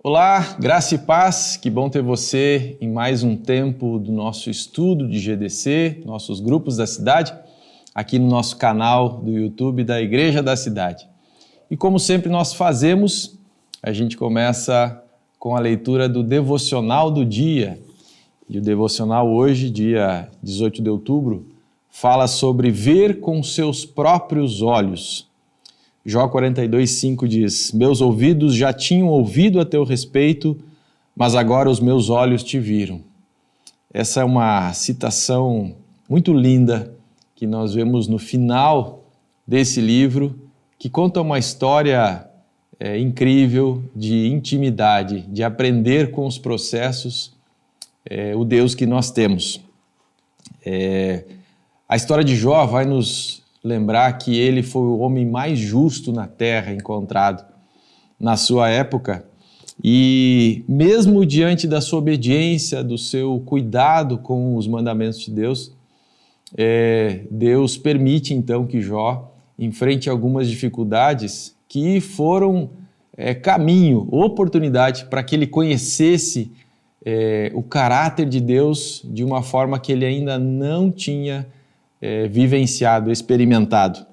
Olá, graça e paz, que bom ter você em mais um tempo do nosso estudo de GDC, nossos grupos da cidade, aqui no nosso canal do YouTube da Igreja da Cidade. E como sempre nós fazemos, a gente começa com a leitura do devocional do dia. E o devocional hoje, dia 18 de outubro, fala sobre ver com seus próprios olhos. Jó 42:5 diz: Meus ouvidos já tinham ouvido a teu respeito, mas agora os meus olhos te viram. Essa é uma citação muito linda que nós vemos no final desse livro, que conta uma história incrível de intimidade, de aprender com os processos, o Deus que nós temos. A história de Jó vai nos lembrar que ele foi o homem mais justo na terra encontrado na sua época, e mesmo diante da sua obediência, do seu cuidado com os mandamentos de Deus, Deus permite então que Jó enfrente algumas dificuldades que foram caminho, oportunidade para que ele conhecesse o caráter de Deus de uma forma que ele ainda não tinha vivenciado, experimentado.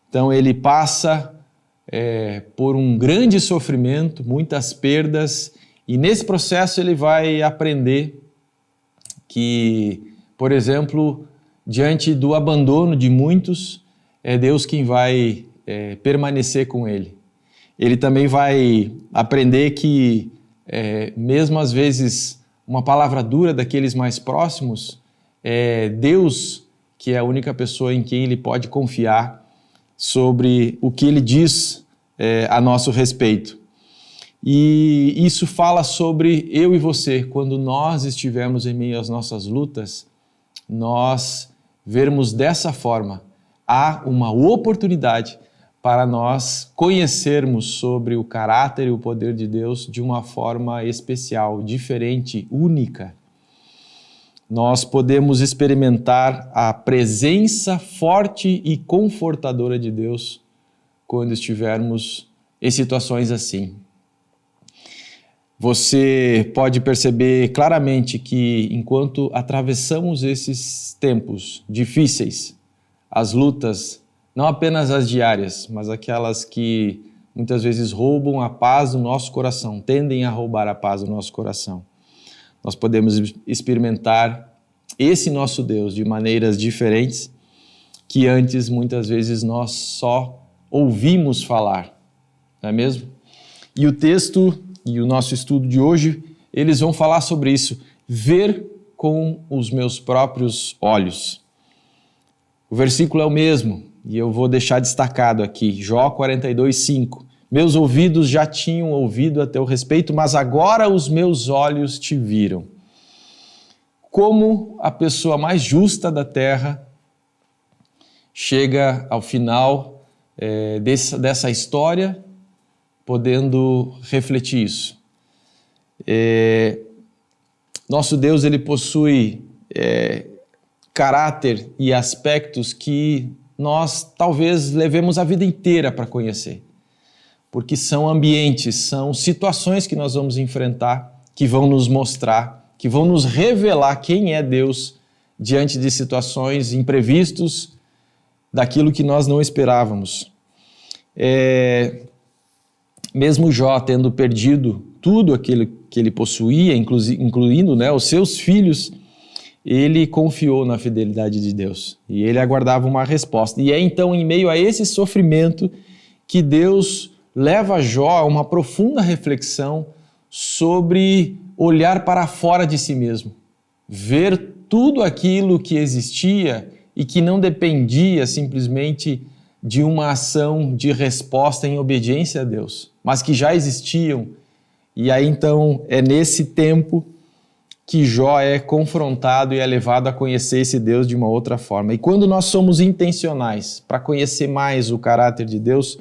Então ele passa por um grande sofrimento, muitas perdas, e nesse processo ele vai aprender que, por exemplo, diante do abandono de muitos, é Deus quem vai permanecer com ele. Ele também vai aprender que, mesmo às vezes, uma palavra dura daqueles mais próximos, Deus que é a única pessoa em quem ele pode confiar sobre o que ele diz a nosso respeito. E isso fala sobre eu e você, quando nós estivermos em meio às nossas lutas, nós vermos dessa forma, há uma oportunidade para nós conhecermos sobre o caráter e o poder de Deus de uma forma especial, diferente, única. Nós podemos experimentar a presença forte e confortadora de Deus quando estivermos em situações assim. Você pode perceber claramente que enquanto atravessamos esses tempos difíceis, as lutas, não apenas as diárias, mas aquelas que muitas vezes roubam a paz do nosso coração, tendem a roubar a paz do nosso coração. Nós podemos experimentar esse nosso Deus de maneiras diferentes que antes, muitas vezes, nós só ouvimos falar, não é mesmo? E o texto e o nosso estudo de hoje, eles vão falar sobre isso, ver com os meus próprios olhos. O versículo é o mesmo, e eu vou deixar destacado aqui, Jó 42:5. Meus ouvidos já tinham ouvido a teu respeito, mas agora os meus olhos te viram. Como a pessoa mais justa da terra chega ao final dessa história, podendo refletir isso. Nosso Deus, ele possui caráter e aspectos que nós talvez levemos a vida inteira para conhecer, porque são ambientes, são situações que nós vamos enfrentar, que vão nos mostrar, que vão nos revelar quem é Deus diante de situações imprevistos, daquilo que nós não esperávamos. Mesmo Jó tendo perdido tudo aquilo que ele possuía, incluindo os seus filhos, ele confiou na fidelidade de Deus e ele aguardava uma resposta. E é então em meio a esse sofrimento que Deus leva Jó a uma profunda reflexão sobre olhar para fora de si mesmo, ver tudo aquilo que existia e que não dependia simplesmente de uma ação de resposta em obediência a Deus, mas que já existiam. E aí então é nesse tempo que Jó é confrontado e é levado a conhecer esse Deus de uma outra forma. E quando nós somos intencionais para conhecer mais o caráter de Deus,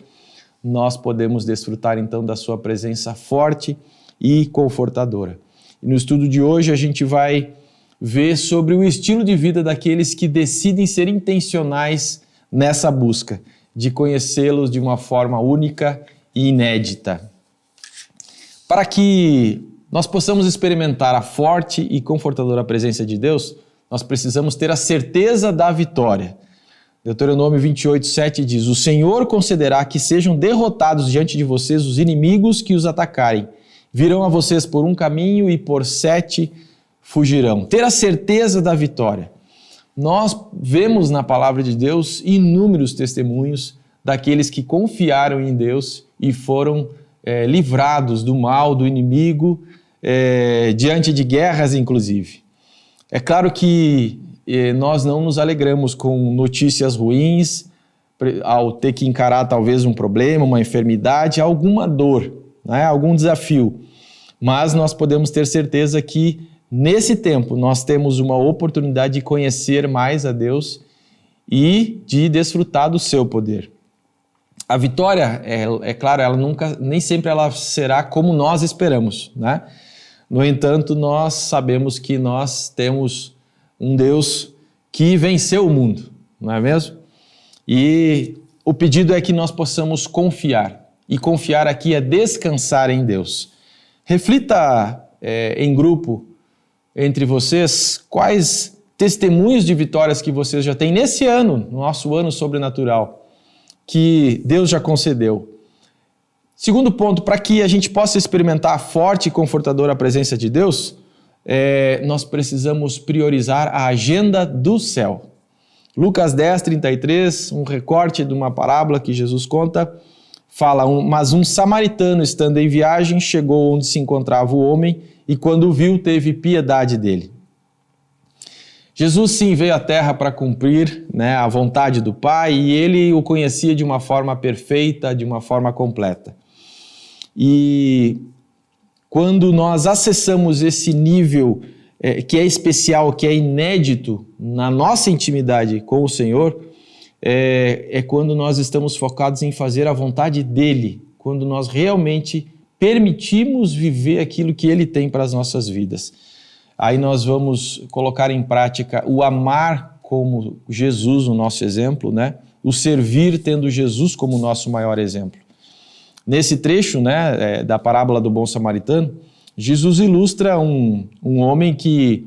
nós podemos desfrutar então da sua presença forte e confortadora. E no estudo de hoje a gente vai ver sobre o estilo de vida daqueles que decidem ser intencionais nessa busca de conhecê-los de uma forma única e inédita. Para que nós possamos experimentar a forte e confortadora presença de Deus, nós precisamos ter a certeza da vitória. Deuteronômio 28:7 diz: O Senhor concederá que sejam derrotados diante de vocês os inimigos que os atacarem. Virão a vocês por um caminho e por 7 fugirão. Ter a certeza da vitória. Nós vemos na palavra de Deus inúmeros testemunhos daqueles que confiaram em Deus e foram livrados do mal, do inimigo, diante de guerras inclusive. É claro que nós não nos alegramos com notícias ruins, ao ter que encarar talvez um problema, uma enfermidade, alguma dor, né? Algum desafio. Mas nós podemos ter certeza que nesse tempo nós temos uma oportunidade de conhecer mais a Deus e de desfrutar do seu poder. A vitória, é claro, ela nem sempre ela será como nós esperamos, né? No entanto, nós sabemos que nós temos um Deus que venceu o mundo, não é mesmo? E o pedido é que nós possamos confiar. E confiar aqui é descansar em Deus. Reflita em grupo entre vocês quais testemunhos de vitórias que vocês já têm nesse ano, no nosso ano sobrenatural, que Deus já concedeu. Segundo ponto, para que a gente possa experimentar a forte e confortadora presença de Deus, nós precisamos priorizar a agenda do céu. Lucas 10:33, um recorte de uma parábola que Jesus conta, fala: Mas um samaritano, estando em viagem, chegou onde se encontrava o homem e quando o viu, teve piedade dele. Jesus sim veio à terra para cumprir, né, a vontade do Pai, e ele o conhecia de uma forma perfeita, de uma forma completa. E quando nós acessamos esse nível que é especial, que é inédito na nossa intimidade com o Senhor, é quando nós estamos focados em fazer a vontade dEle, quando nós realmente permitimos viver aquilo que Ele tem para as nossas vidas. Aí nós vamos colocar em prática o amar como Jesus, o nosso exemplo, né? O servir tendo Jesus como nosso maior exemplo. Nesse trecho, né, da parábola do bom samaritano, Jesus ilustra um homem que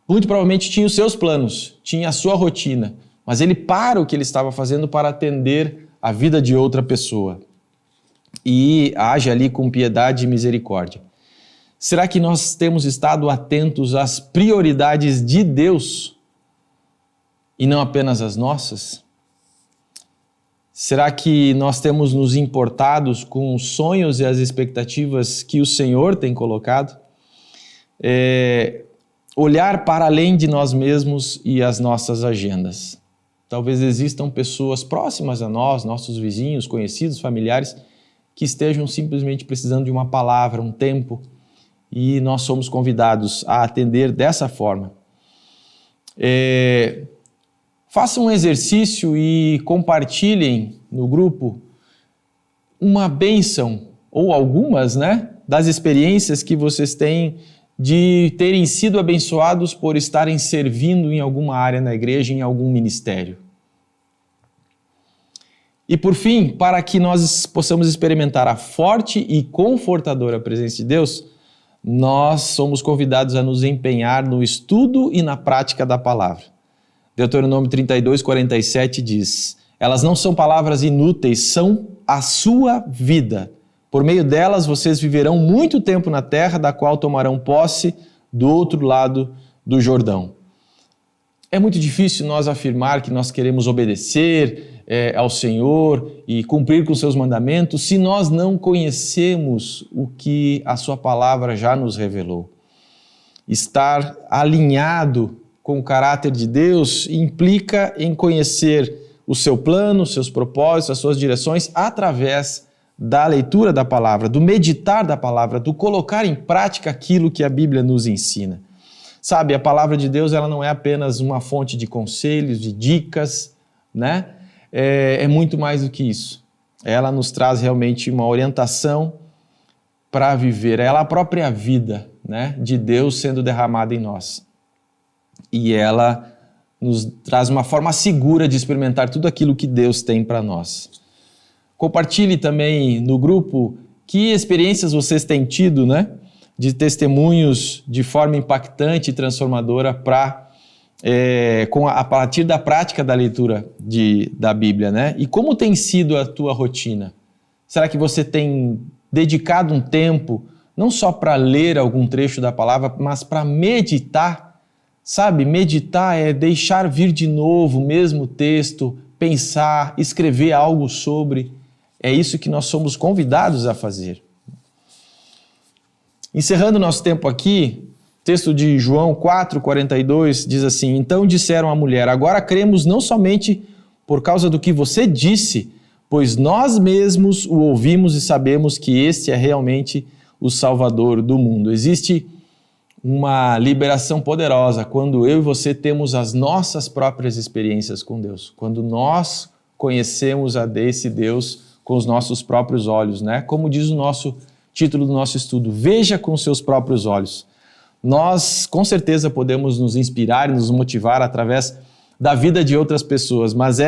muito provavelmente tinha os seus planos, tinha a sua rotina, mas ele para o que ele estava fazendo para atender a vida de outra pessoa e age ali com piedade e misericórdia. Será que nós temos estado atentos às prioridades de Deus e não apenas às nossas? Será que nós temos nos importados com os sonhos e as expectativas que o Senhor tem colocado? Olhar para além de nós mesmos e as nossas agendas. Talvez existam pessoas próximas a nós, nossos vizinhos, conhecidos, familiares, que estejam simplesmente precisando de uma palavra, um tempo, e nós somos convidados a atender dessa forma. Façam um exercício e compartilhem no grupo uma bênção, ou algumas, né, das experiências que vocês têm de terem sido abençoados por estarem servindo em alguma área na igreja, em algum ministério. E por fim, para que nós possamos experimentar a forte e confortadora presença de Deus, nós somos convidados a nos empenhar no estudo e na prática da palavra. Deuteronômio 32:47 diz: Elas não são palavras inúteis, são a sua vida. Por meio delas vocês viverão muito tempo na terra, da qual tomarão posse do outro lado do Jordão. É muito difícil nós afirmar que nós queremos obedecer ao Senhor e cumprir com seus mandamentos se nós não conhecemos o que a sua palavra já nos revelou. Estar alinhado com o caráter de Deus implica em conhecer o seu plano, os seus propósitos, as suas direções através da leitura da palavra, do meditar da palavra, do colocar em prática aquilo que a Bíblia nos ensina. Sabe, a palavra de Deus ela não é apenas uma fonte de conselhos, de dicas, né? É muito mais do que isso. Ela nos traz realmente uma orientação para viver. Ela é a própria vida, né, de Deus sendo derramada em nós. E ela nos traz uma forma segura de experimentar tudo aquilo que Deus tem para nós. Compartilhe também no grupo Que experiências vocês têm tido, né? De testemunhos de forma impactante e transformadora a partir da prática da leitura da Bíblia, né? E como tem sido a tua rotina? Será que você tem dedicado um tempo não só para ler algum trecho da palavra, mas para meditar? Sabe, meditar é deixar vir de novo o mesmo texto, pensar, escrever algo sobre. É isso que nós somos convidados a fazer. Encerrando nosso tempo aqui, texto de João 4,42 diz assim: então disseram à mulher, agora cremos não somente por causa do que você disse, pois nós mesmos o ouvimos e sabemos que este é realmente o Salvador do mundo. Existe uma liberação poderosa quando eu e você temos as nossas próprias experiências com Deus, quando nós conhecemos esse Deus com os nossos próprios olhos, né? Como diz o nosso título do nosso estudo, veja com seus próprios olhos. Nós, com certeza, podemos nos inspirar e nos motivar através da vida de outras pessoas, mas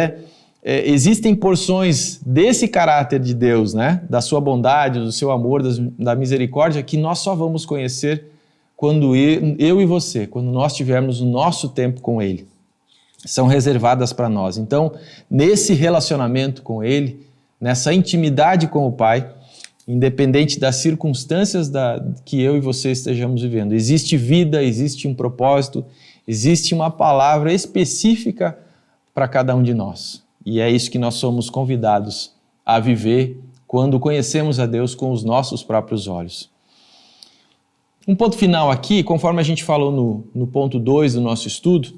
existem porções desse caráter de Deus, né? Da sua bondade, do seu amor, da misericórdia, que nós só vamos conhecer quando eu e você, quando nós tivermos o nosso tempo com Ele. São reservadas para nós. Então, nesse relacionamento com Ele, nessa intimidade com o Pai, independente das circunstâncias que eu e você estejamos vivendo, existe vida, existe um propósito, existe uma palavra específica para cada um de nós. E é isso que nós somos convidados a viver quando conhecemos a Deus com os nossos próprios olhos. Um ponto final aqui, conforme a gente falou no ponto 2 do nosso estudo,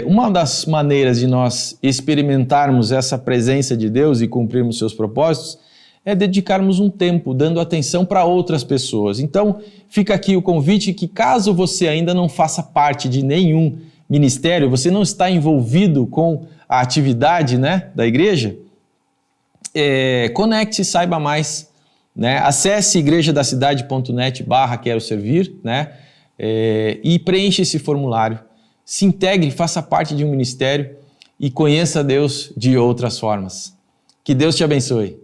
uma das maneiras de nós experimentarmos essa presença de Deus e cumprirmos seus propósitos é dedicarmos um tempo dando atenção para outras pessoas. Então, fica aqui o convite que caso você ainda não faça parte de nenhum ministério, você não está envolvido com a atividade, né, da igreja, conecte-se, saiba mais, né? Acesse igrejadacidade.net/quero servir, né? E preencha esse formulário. Se integre, faça parte de um ministério e conheça Deus de outras formas. Que Deus te abençoe.